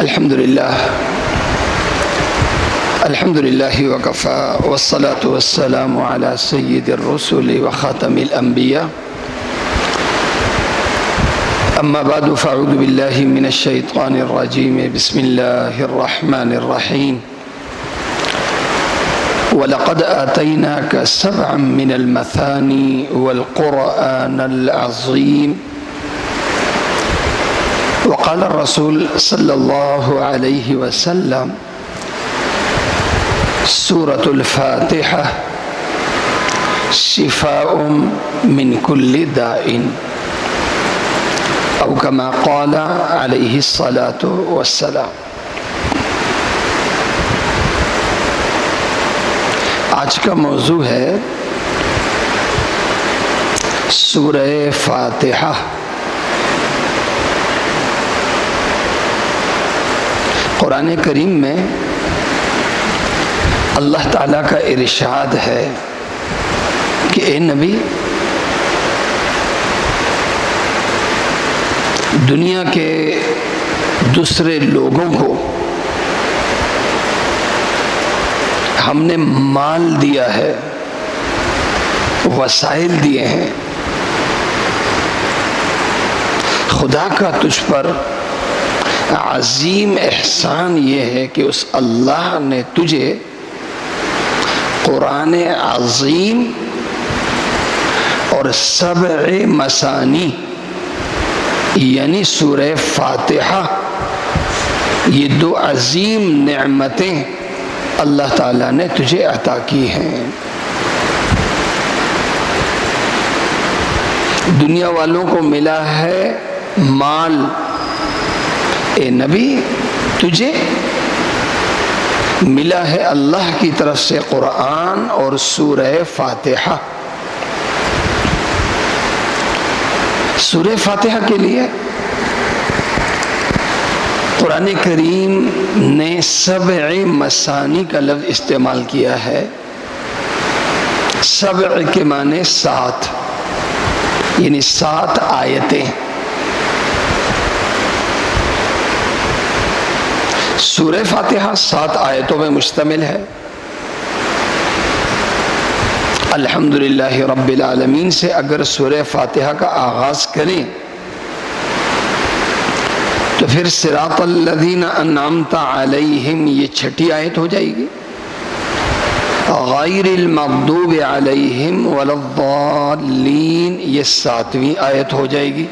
الحمد لله وكفى والصلاة والسلام على سيد الرسل وخاتم الأنبياء أما بعد فأعوذ بالله من الشيطان الرجيم بسم الله الرحمن الرحيم وَلَقَدْ آتَيْنَاكَ سَبْعًا مِنَ الْمَثَانِي وَالْقُرْآنَ الْعَظِيمِ وقال الرسول صلی اللہ علیہ وسلم سورة الفاتحة شفاء من كل داء او كما قال علیہ الصلاة والسلام۔ آج کا موضوع ہے سورہ فاتحہ۔ قرآن کریم میں اللہ تعالیٰ کا ارشاد ہے کہ اے نبی، دنیا کے دوسرے لوگوں کو ہم نے مال دیا ہے، وسائل دیے ہیں، خدا کا تجھ پر عظیم احسان یہ ہے کہ اس اللہ نے تجھے قرآن عظیم اور سبع مثانی یعنی سورہ فاتحہ، یہ دو عظیم نعمتیں اللہ تعالیٰ نے تجھے عطا کی ہیں۔ دنیا والوں کو ملا ہے مال، اے نبی تجھے ملا ہے اللہ کی طرف سے قرآن اور سورہ فاتحہ۔ سورہ فاتحہ کے لیے قرآن کریم نے سبع مثانی کا لفظ استعمال کیا ہے۔ سبع کے معنی 7 یعنی 7 آیتیں۔ سورہ فاتحہ 7 آیتوں میں مشتمل ہے۔ الحمدللہ رب العالمین سے اگر سورہ فاتحہ کا آغاز کریں تو پھر صراط الذین انعمت علیہم یہ 6ٹھی آیت ہو جائے گی، غیر المغضوب علیہم ولا الضالین یہ 7ویں آیت ہو جائے گی۔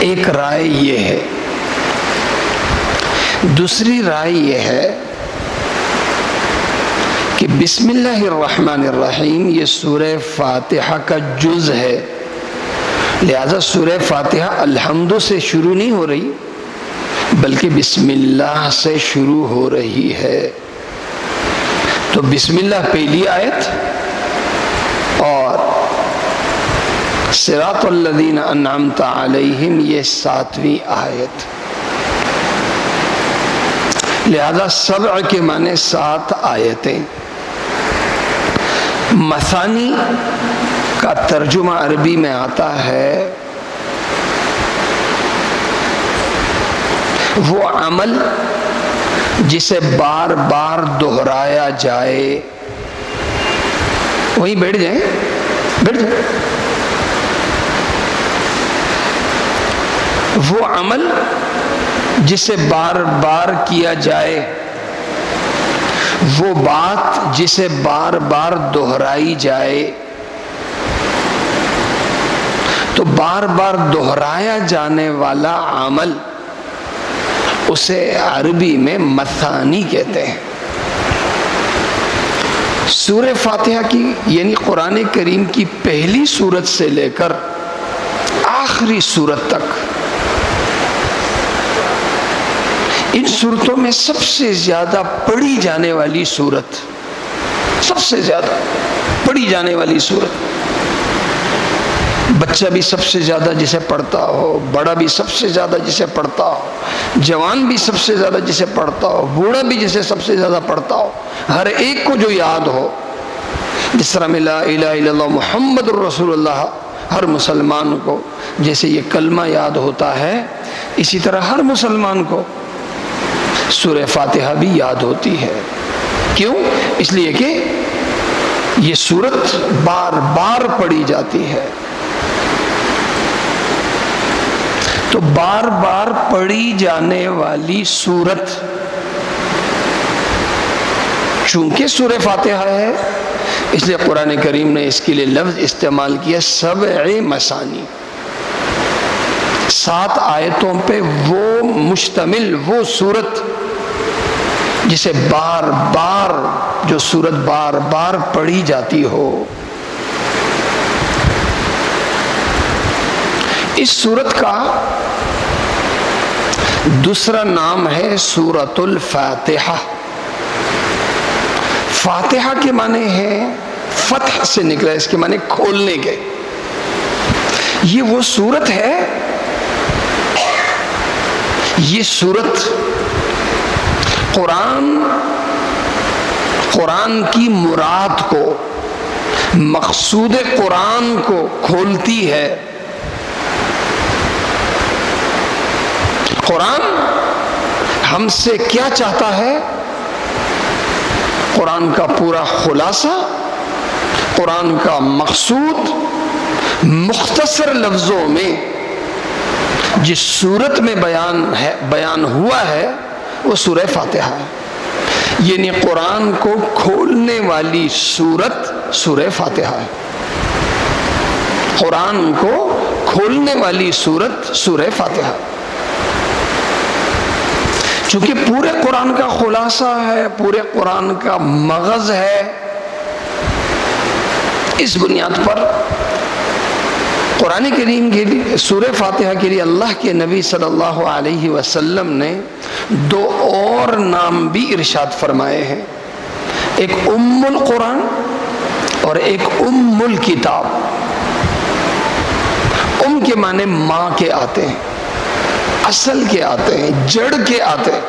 ایک رائے یہ ہے۔ دوسری رائے یہ ہے کہ بسم اللہ الرحمن الرحیم یہ سورہ فاتحہ کا جز ہے، لہذا سورہ فاتحہ الحمد سے شروع نہیں ہو رہی بلکہ بسم اللہ سے شروع ہو رہی ہے۔ تو بسم اللہ پہلی آیت اور صراط الذین انعمت علیہم یہ 7ویں آیت، لہذا سبع کے معنی 7 آیتیں۔ مثانی کا ترجمہ عربی میں آتا ہے وہ عمل جسے بار بار دہرایا جائے۔ وہیں بیٹھ جائیں۔ وہ عمل جسے بار بار کیا جائے، وہ بات جسے بار بار دہرائی جائے۔ تو بار بار دہرایا جانے والا عمل اسے عربی میں مثانی کہتے ہیں۔ سورہ فاتحہ کی یعنی قرآن کریم کی پہلی سورت سے لے کر آخری سورت تک ان سورتوں میں سب سے زیادہ پڑھی جانے والی سورت، سب سے زیادہ پڑھی جانے والی سورت، بچہ بھی سب سے زیادہ جسے پڑھتا ہو، بڑا بھی سب سے زیادہ جسے پڑھتا ہو، جوان بھی سب سے زیادہ جسے پڑھتا ہو، بوڑھا بھی جسے سب سے زیادہ پڑھتا ہو، ہر ایک کو جو یاد ہو، جس طرح میں لا الہ الا اللہ محمد الرسول اللہ ہر مسلمان کو جیسے یہ کلمہ یاد ہوتا ہے، اسی طرح ہر مسلمان کو سورہ فاتحہ بھی یاد ہوتی ہے. کیوں؟ اس لیے کہ یہ سورت بار بار پڑھی جاتی ہے. تو بار بار پڑھی جانے والی سورت چونکہ سورہ فاتحہ ہے، اس لیے قرآن کریم نے اس کے لیے لفظ استعمال کیا 7 مثانی. 7 آیتوں پہ وہ مشتمل وہ سورت جسے بار بار، جو سورت بار بار پڑھی جاتی ہو. اس سورت کا دوسرا نام ہے سورۃ الفاتحہ. فاتحہ کے معنی ہے فتح سے نکلا، اس کے معنی کھولنے کے. یہ وہ سورت ہے، یہ سورت قرآن کی مراد کو، مقصود قرآن کو کھولتی ہے. قرآن ہم سے کیا چاہتا ہے؟ قرآن کا پورا خلاصہ، قرآن کا مقصود مختصر لفظوں میں جس صورت میں بیان ہوا ہے وہ سورہ فاتحہ ہے. یعنی قرآن کو کھولنے والی سورت سورہ فاتحہ ہے. قرآن کو کھولنے والی سورت سورہ فاتحہ. چونکہ پورے قرآن کا خلاصہ ہے، پورے قرآن کا مغز ہے، اس بنیاد پر قرآن کریم کے لیے سورہ فاتحہ کے لیے اللہ کے نبی صلی اللہ علیہ وسلم نے 2 اور نام بھی ارشاد فرمائے ہیں. ایک ام القرآن اور ایک ام الکتاب. ام کے معنی ماں کے آتے ہیں، اصل کے آتے ہیں، جڑ کے آتے ہیں.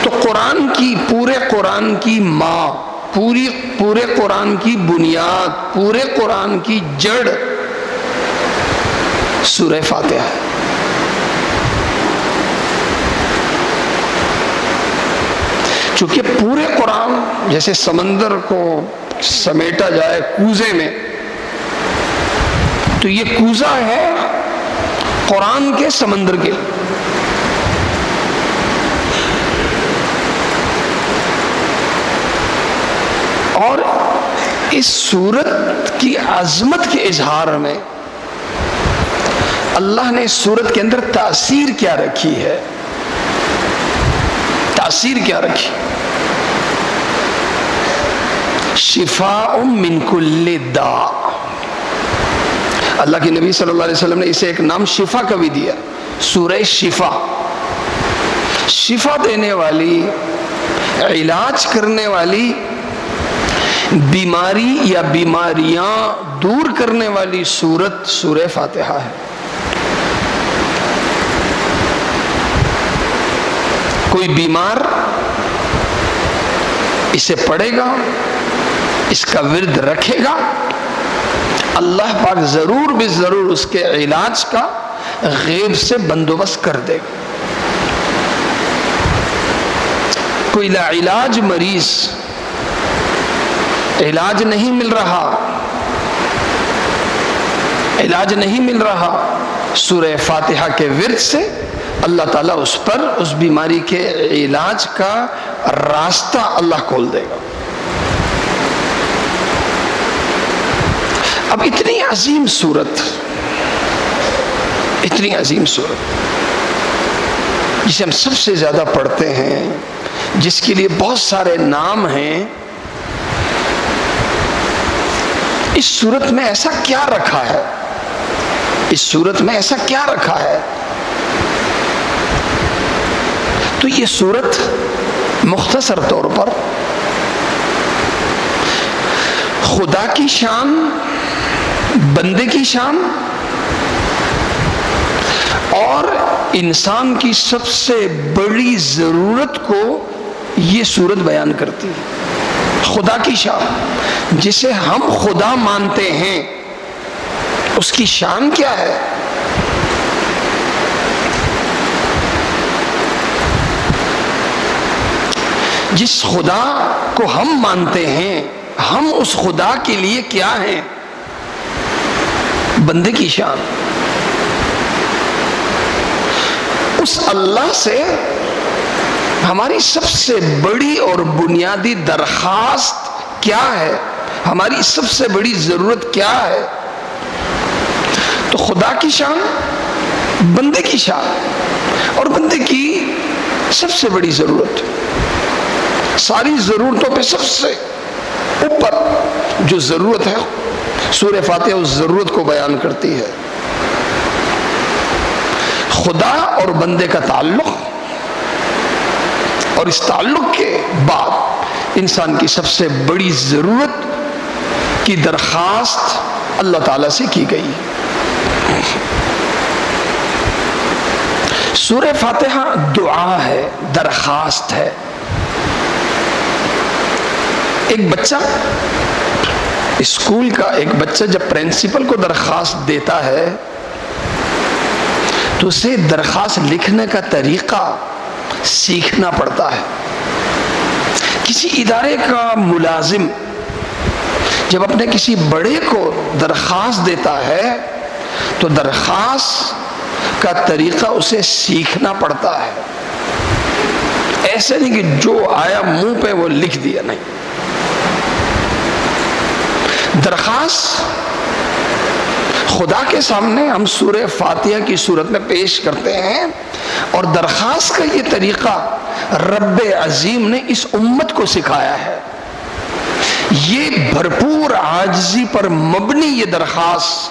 تو قرآن کی، پورے قرآن کی ماں، پورے قرآن کی بنیاد، پورے قرآن کی جڑ سورہ فاتحہ ہے. چونکہ پورے قرآن جیسے سمندر کو سمیٹا جائے کوزے میں، تو یہ کوزہ ہے قرآن کے سمندر کے. اور اس سورت کی عظمت کے اظہار میں اللہ نے اس سورت کے اندر تاثیر کیا رکھی ہے؟ تاثیر کیا رکھی؟ شفاء من کل داء. اللہ کے نبی صلی اللہ علیہ وسلم نے اسے ایک نام شفا کا بھی دیا، سورہ شفا. شفا دینے والی، علاج کرنے والی، بیماری یا بیماریاں دور کرنے والی سورت سورہ فاتحہ ہے. کوئی بیمار اسے پڑھے گا، اس کا ورد رکھے گا، اللہ پاک ضرور بے ضرور اس کے علاج کا غیب سے بندوبست کر دے گا. کوئی لا علاج مریض، علاج نہیں مل رہا، سورہ فاتحہ کے ورد سے اللہ تعالیٰ اس پر، اس بیماری کے علاج کا راستہ اللہ کھول دے گا. اب اتنی عظیم صورت، اتنی عظیم صورت جسے ہم سب سے زیادہ پڑھتے ہیں، جس کے لیے بہت سارے نام ہیں، اس صورت میں ایسا کیا رکھا ہے؟ اس صورت میں ایسا کیا رکھا ہے؟ تو یہ صورت مختصر طور پر خدا کی شان، بندے کی شان اور انسان کی سب سے بڑی ضرورت کو یہ صورت بیان کرتی ہے. خدا کی شان، جسے ہم خدا مانتے ہیں، اس کی شان کیا ہے؟ جس خدا کو ہم مانتے ہیں، ہم اس خدا کے لیے کیا ہیں؟ بندے کی شان۔ اس اللہ سے ہماری سب سے بڑی اور بنیادی درخواست کیا ہے؟ ہماری سب سے بڑی ضرورت کیا ہے؟ تو خدا کی شان، بندے کی شان، اور بندے کی سب سے بڑی ضرورت، ساری ضرورتوں پہ سب سے اوپر جو ضرورت ہے، سورہ فاتحہ اس ضرورت کو بیان کرتی ہے۔ خدا اور بندے کا تعلق، اور اس تعلق کے بعد انسان کی سب سے بڑی ضرورت کی درخواست اللہ تعالیٰ سے کی گئی۔ سورہ فاتحہ دعا ہے، درخواست ہے۔ ایک بچہ، اسکول کا ایک بچہ جب پرنسپل کو درخواست دیتا ہے تو اسے درخواست لکھنے کا طریقہ سیکھنا پڑتا ہے۔ کسی ادارے کا ملازم جب اپنے کسی بڑے کو درخواست دیتا ہے تو درخواست کا طریقہ اسے سیکھنا پڑتا ہے، ایسے نہیں کہ جو آیا منہ پہ وہ لکھ دیا، نہیں۔ درخواست خدا کے سامنے ہم سورہ فاتحہ کی صورت میں پیش کرتے ہیں، اور درخواست کا یہ طریقہ رب عظیم نے اس امت کو سکھایا ہے۔ یہ بھرپور عاجزی پر مبنی یہ درخواست،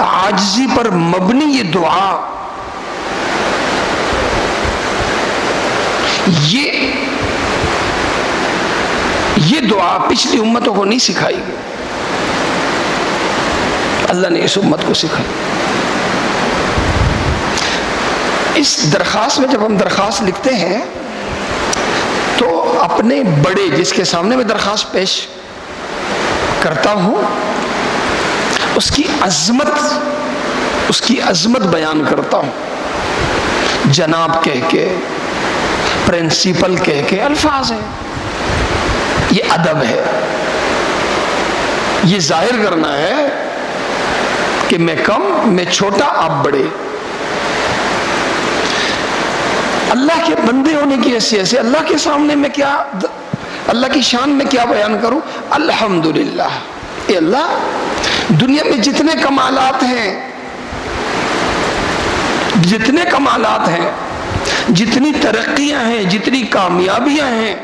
عاجزی پر مبنی یہ دعا، یہ دعا پچھلی امتوں کو نہیں سکھائی گئی، اللہ نے اس امت کو سکھائی۔ اس درخواست میں جب ہم درخواست لکھتے ہیں تو اپنے بڑے جس کے سامنے میں درخواست پیش کرتا ہوں اس کی عظمت بیان کرتا ہوں، جناب کہہ کے، پرنسپل کہہ کے، الفاظ ہیں، یہ ادب ہے، یہ ظاہر کرنا ہے کہ میں کم، میں چھوٹا، آپ بڑے۔ اللہ کے بندے ہونے کی حیثیت سے اللہ کے سامنے میں کیا، اللہ کی شان میں کیا بیان کروں؟ الحمدللہ، اے اللہ، دنیا میں جتنے کمالات ہیں، جتنے کمالات ہیں، جتنی ترقیاں ہیں، جتنی کامیابیاں ہیں،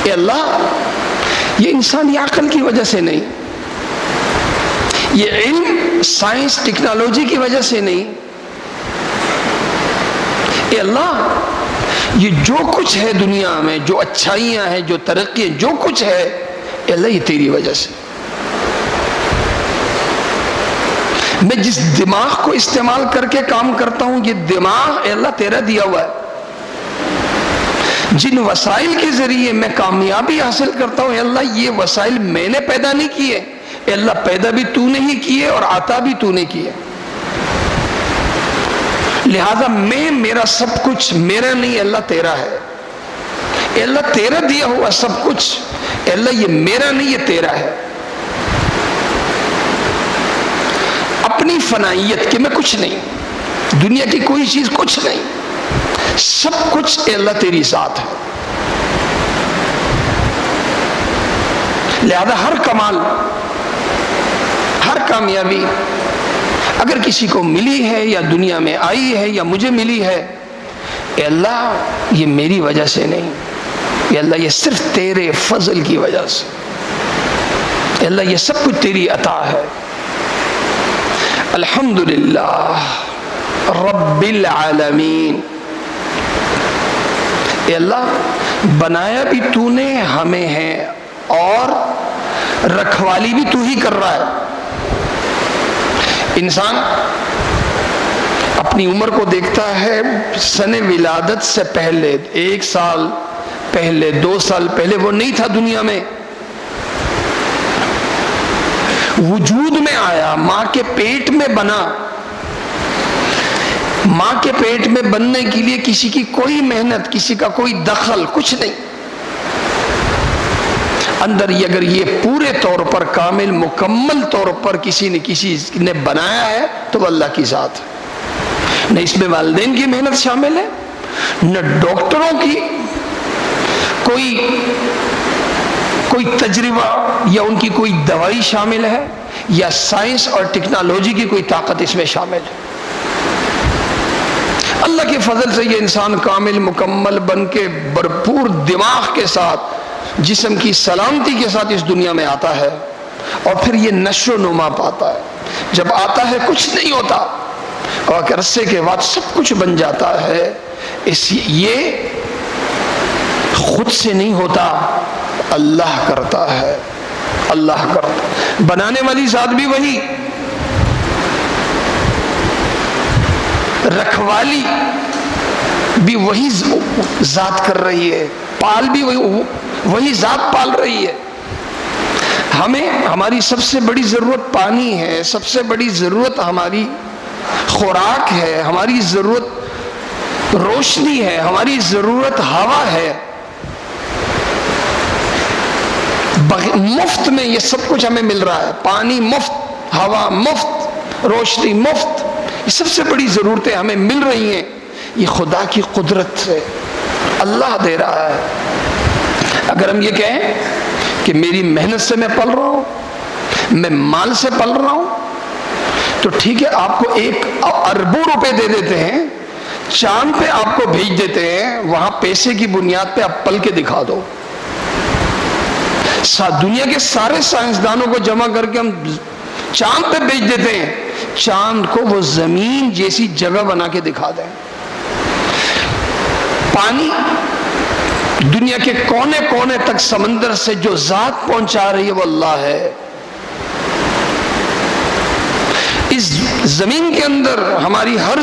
اے اللہ، یہ انسانی عقل کی وجہ سے نہیں، یہ علم، سائنس، ٹیکنالوجی کی وجہ سے نہیں، اے اللہ، یہ جو کچھ ہے دنیا میں، جو اچھائیاں ہیں، جو ترقی، جو کچھ ہے، اے اللہ، یہ تیری وجہ سے۔ میں جس دماغ کو استعمال کر کے کام کرتا ہوں، یہ دماغ اے اللہ تیرا دیا ہوا ہے۔ جن وسائل کے ذریعے میں کامیابی حاصل کرتا ہوں، اے اللہ، یہ وسائل میں نے پیدا نہیں کیے، اے اللہ، پیدا بھی تو نے ہی کیے اور عطا بھی تو نے کیے، لہذا میرا سب کچھ میرا نہیں، اللہ تیرا ہے۔ اے اللہ، تیرا دیا ہوا سب کچھ، اے اللہ، یہ میرا نہیں، یہ تیرا ہے۔ اپنی فنائیت کہ میں کچھ نہیں، دنیا کی کوئی چیز کچھ نہیں، سب کچھ اے اللہ تیری ذات ہے، لہذا ہر کمال، ہر کامیابی اگر کسی کو ملی ہے یا دنیا میں آئی ہے یا مجھے ملی ہے، اے اللہ، یہ میری وجہ سے نہیں، اے اللہ، یہ صرف تیرے فضل کی وجہ سے، اے اللہ، یہ سب کچھ تیری عطا ہے۔ الحمدللہ رب العالمین، اے اللہ، بنایا بھی تو نے ہمیں ہے اور رکھوالی بھی تو ہی کر رہا ہے۔ انسان اپنی عمر کو دیکھتا ہے سن ولادت سے پہلے، 1 سال پہلے، 2 سال پہلے وہ نہیں تھا دنیا میں، وجود میں آیا، ماں کے پیٹ میں بنا، ماں کے پیٹ میں بننے کے لیے کسی کی کوئی محنت، کسی کا کوئی دخل، کچھ نہیں. اندر اگر یہ پورے طور پر کامل مکمل طور پر کسی نے بنایا ہے تو وہ اللہ کی ذات ہے. نہ اس میں والدین کی محنت شامل ہے، نہ ڈاکٹروں کی کوئی تجربہ یا ان کی کوئی دوائی شامل ہے، یا سائنس اور ٹیکنالوجی کی کوئی طاقت اس میں شامل ہے. اللہ کے فضل سے یہ انسان کامل مکمل بن کے بھرپور دماغ کے ساتھ، جسم کی سلامتی کے ساتھ اس دنیا میں آتا ہے، اور پھر یہ نشو و نما پاتا ہے. جب آتا ہے کچھ نہیں ہوتا، اور ایک عرصے کے بعد سب کچھ بن جاتا ہے. یہ خود سے نہیں ہوتا، اللہ کرتا ہے. اللہ کرتا، بنانے والی ذات بھی وہی، رکھوالی بھی وہی ذات کر رہی ہے، پال بھی وہی ذات پال رہی ہے. ہماری سب سے بڑی ضرورت پانی ہے، سب سے بڑی ضرورت ہماری خوراک ہے، ہماری ضرورت روشنی ہے، ہماری ضرورت ہوا ہے. مفت میں یہ سب کچھ ہمیں مل رہا ہے، پانی مفت، ہوا مفت، روشنی مفت. یہ سب سے بڑی ضرورتیں ہمیں مل رہی ہیں، یہ خدا کی قدرت سے اللہ دے رہا ہے. اگر ہم یہ کہیں کہ میری محنت سے میں پل رہا ہوں، میں مال سے پل رہا ہوں، تو ٹھیک ہے، آپ کو 1 اربوں روپے دے دیتے ہیں، چاند پہ آپ کو بھیج دیتے ہیں، وہاں پیسے کی بنیاد پہ آپ پل کے دکھا دو. دنیا کے سارے سائنسدانوں کو جمع کر کے ہم چاند پہ بھیج دیتے ہیں، چاند کو وہ زمین جیسی جگہ بنا کے دکھا دیں. پانی دنیا کے کونے کونے تک سمندر سے جو ذات پہنچا رہی ہے وہ اللہ ہے. اس زمین کے اندر ہماری ہر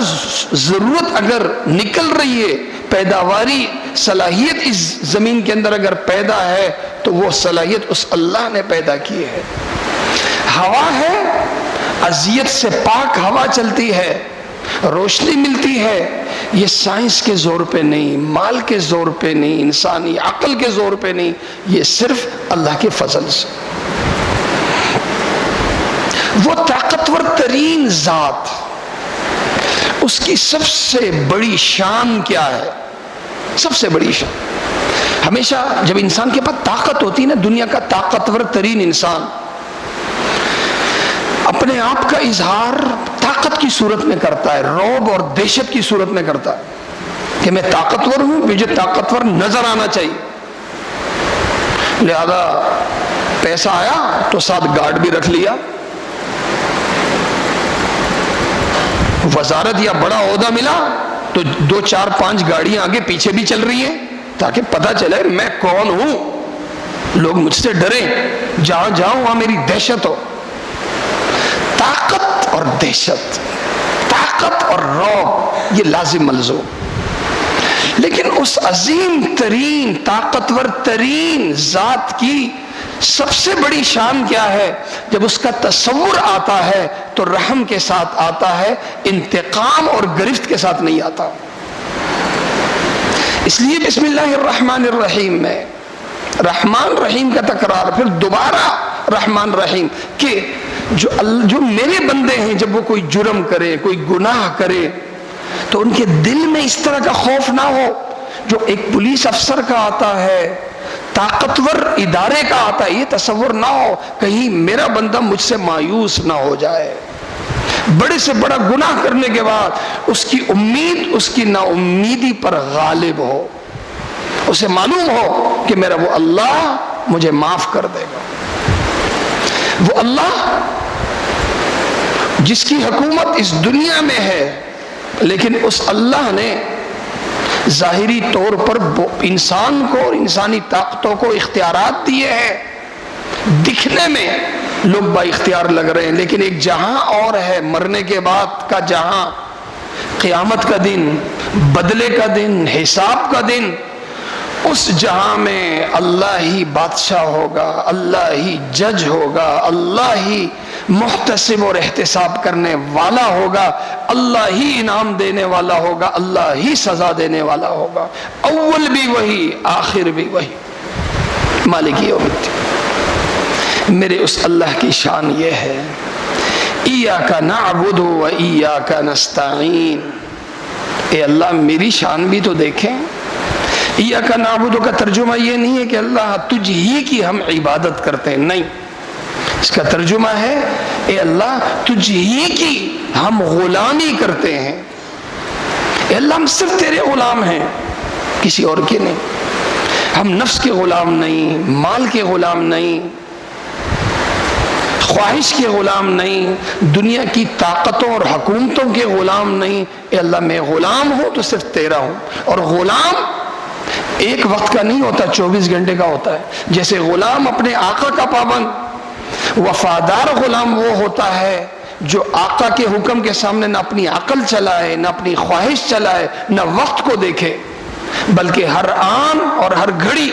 ضرورت اگر نکل رہی ہے، پیداواری صلاحیت اس زمین کے اندر اگر پیدا ہے تو وہ صلاحیت اس اللہ نے پیدا کی ہے. ہوا ہے، اذیت سے پاک ہوا چلتی ہے، روشنی ملتی ہے. یہ سائنس کے زور پہ نہیں، مال کے زور پہ نہیں، انسانی عقل کے زور پہ نہیں، یہ صرف اللہ کے فضل سے. وہ طاقتور ترین ذات، اس کی سب سے بڑی شان کیا ہے؟ سب سے بڑی شان، ہمیشہ جب انسان کے پاس طاقت ہوتی ہے نا، دنیا کا طاقتور ترین انسان اپنے آپ کا اظہار طاقت کی صورت میں کرتا ہے، رعب اور دہشت کی صورت میں کرتا ہے کہ میں طاقتور ہوں، مجھے طاقتور نظر آنا چاہیے. لہذا پیسہ آیا تو ساتھ گارڈ بھی رکھ لیا، وزارت یا بڑا عہدہ ملا تو 2 4 5 گاڑیاں آگے پیچھے بھی چل رہی ہیں تاکہ پتہ چلے میں کون ہوں، لوگ مجھ سے ڈریں، جہاں جاؤں وہاں میری دہشت ہو. طاقت اور دہشت، طاقت اور رعب، یہ لازم ملزوم. لیکن اس عظیم ترین طاقتور ترین ذات کی سب سے بڑی شان کیا ہے؟ جب اس کا تصور آتا ہے تو رحم کے ساتھ آتا ہے، انتقام اور گرفت کے ساتھ نہیں آتا. اس لیے بسم اللہ الرحمن الرحیم میں رحمان رحیم کا تکرار، پھر دوبارہ رحمان رحیم، کہ جو میرے بندے ہیں جب وہ کوئی جرم کرے، کوئی گناہ کرے تو ان کے دل میں اس طرح کا خوف نہ ہو جو ایک پولیس افسر کا آتا ہے، طاقتور ادارے کا آتا ہے. یہ تصور نہ ہو کہیں میرا بندہ مجھ سے مایوس نہ ہو جائے. بڑے سے بڑا گناہ کرنے کے بعد اس کی امید اس کی نا امیدی پر غالب ہو، اسے معلوم ہو کہ میرا وہ اللہ مجھے معاف کر دے گا. وہ اللہ جس کی حکومت اس دنیا میں ہے، لیکن اس اللہ نے ظاہری طور پر انسان کو اور انسانی طاقتوں کو اختیارات دیے ہیں. دکھنے میں لوگ با اختیار لگ رہے ہیں، لیکن ایک جہاں اور ہے، مرنے کے بعد کا جہاں، قیامت کا دن، بدلے کا دن، حساب کا دن. اس جہاں میں اللہ ہی بادشاہ ہوگا، اللہ ہی جج ہوگا، اللہ ہی محتسب اور احتساب کرنے والا ہوگا، اللہ ہی انعام دینے والا ہوگا، اللہ ہی سزا دینے والا ہوگا، اول بھی وہی آخر بھی وہی، مالک یوم الدین۔ میرے اس اللہ کی شان یہ ہے، ایاک نعبد و ایاک نستعین۔ اے اللہ میری شان بھی تو دیکھیں۔ ایاک نعبد کا ترجمہ یہ نہیں ہے کہ اللہ تجھ ہی کی ہم عبادت کرتے ہیں، نہیں، اس کا ترجمہ ہے اے اللہ تجھ ہی کی ہم غلامی کرتے ہیں۔ اے اللہ ہم صرف تیرے غلام ہیں، کسی اور کے نہیں۔ ہم نفس کے غلام نہیں، مال کے غلام نہیں، خواہش کے غلام نہیں، دنیا کی طاقتوں اور حکومتوں کے غلام نہیں۔ اے اللہ میں غلام ہوں تو صرف تیرا ہوں، اور غلام ایک وقت کا نہیں ہوتا، 24 گھنٹے کا ہوتا ہے۔ جیسے غلام اپنے آقا کا پابند، وفادار غلام وہ ہوتا ہے جو آقا کے حکم کے سامنے نہ اپنی عقل چلائے، نہ اپنی خواہش چلائے، نہ وقت کو دیکھے، بلکہ ہر آن اور ہر گھڑی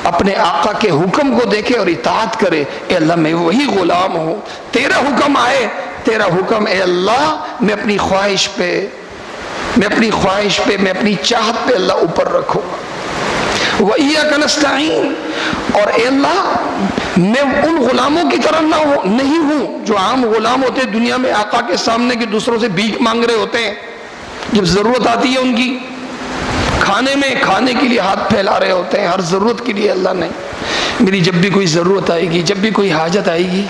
اپنے آقا کے حکم کو دیکھے اور اطاعت کرے۔ اے اللہ میں وہی غلام ہوں، تیرا حکم آئے، تیرا حکم اے اللہ میں اپنی خواہش پہ، میں اپنی چاہت پہ اللہ اوپر رکھوں گا۔ وَإِيَّاكَ نَسْتَعِينُ، اور اے اللہ میں ان غلاموں کی طرح نہیں ہوں جو عام غلام ہوتے دنیا میں آقا کے سامنے کہ دوسروں سے بھیک مانگ رہے ہوتے ہیں، جب ضرورت آتی ہے ان کی کھانے کے لیے ہاتھ پھیلا رہے ہوتے ہیں، ہر ضرورت کے لیے۔ اللہ نہیں، میری جب بھی کوئی ضرورت آئے گی، جب بھی کوئی حاجت آئے گی،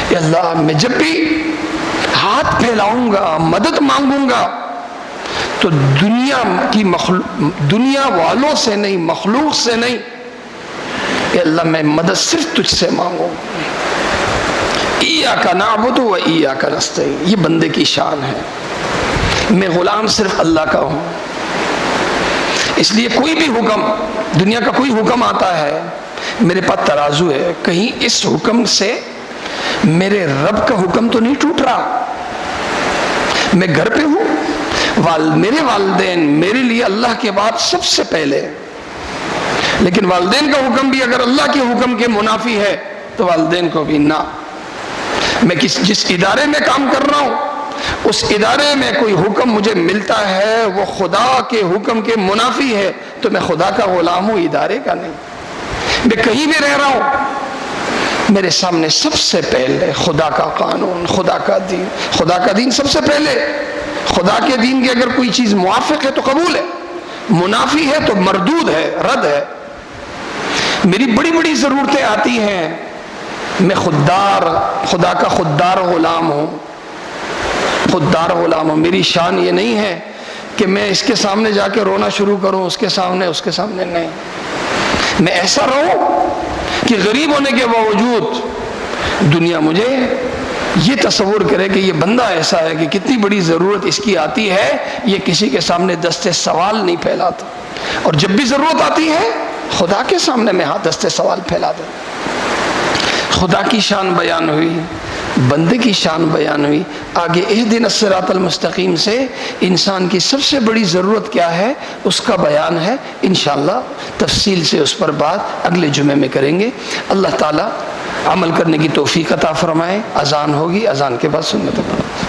اے اللہ میں جب بھی ہاتھ پھیلاؤں گا، مدد مانگوں گا، تو دنیا والوں سے نہیں، مخلوق سے نہیں، اے اللہ میں مدد صرف تجھ سے مانگوں۔ ایاک نعبد و ایاک نستعین، یہ بندے کی شان ہے۔ میں غلام صرف اللہ کا ہوں، اس لیے کوئی بھی حکم، دنیا کا کوئی حکم آتا ہے، میرے پاس ترازو ہے، کہیں اس حکم سے میرے رب کا حکم تو نہیں ٹوٹ رہا۔ میں گھر پہ ہوں، میرے والدین میرے لیے اللہ کے بعد سب سے پہلے، لیکن والدین کا حکم بھی اگر اللہ کے حکم کے منافی ہے تو والدین کو بھی نہ۔ میں جس ادارے میں کام کر رہا ہوں، اس ادارے میں کوئی حکم مجھے ملتا ہے وہ خدا کے حکم کے منافی ہے تو میں خدا کا غلام ہوں، ادارے کا نہیں۔ میں کہیں بھی رہ رہا ہوں، میرے سامنے سب سے پہلے خدا کا قانون، خدا کا دین سب سے پہلے۔ خدا کے دین کی اگر کوئی چیز موافق ہے تو قبول ہے، منافی ہے تو مردود ہے، رد ہے۔ میری بڑی بڑی ضرورتیں آتی ہیں، میں خدا کا خوددار غلام ہوں، میری شان یہ نہیں ہے کہ میں اس کے سامنے جا کے رونا شروع کروں، اس کے سامنے نہیں۔ میں ایسا رہوں کہ غریب ہونے کے باوجود دنیا مجھے یہ تصور کرے کہ یہ بندہ ایسا ہے کہ کتنی بڑی ضرورت اس کی آتی ہے، یہ کسی کے سامنے دستے سوال نہیں پھیلاتا، اور جب بھی ضرورت آتی ہے خدا کے سامنے میں ہاتھ دستے سوال پھیلا دے۔ خدا کی شان بیان ہوئی، بندے کی شان بیان ہوئی، آگے اہدنا الصراط المستقیم سے انسان کی سب سے بڑی ضرورت کیا ہے اس کا بیان ہے۔ انشاءاللہ تفصیل سے اس پر بات اگلے جمعے میں کریں گے۔ اللہ تعالیٰ عمل کرنے کی توفیق عطا فرمائے۔ اذان ہوگی، اذان کے بعد سنت پڑھیں۔